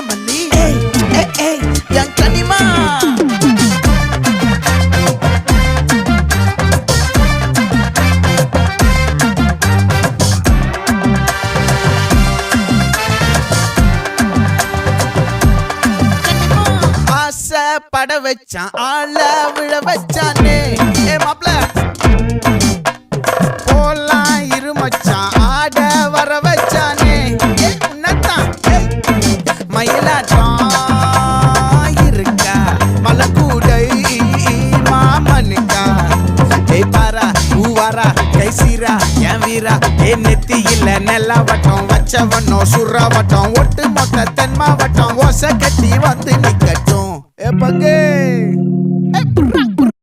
மல்லி என் கனிமா பட வச்சான் ஆள விழ வச்சானே மாப்ள போலாம் இருமச்சான் ஆட வர வச்சானே உன்னதான் மயிலாட்டம் இருக்கா மலக்கூடை மாமனுக்கா பாரா ஊவாரா கைசீரா என் வீரா நெத்தி இல்ல நெல்லா வட்டம் வச்ச வண்ணம் சுறா வட்டம் ஒட்டு மொத்த தென் மாவட்டம் ஓசை கட்டி வந்து நிக்கட்டும் பங்கே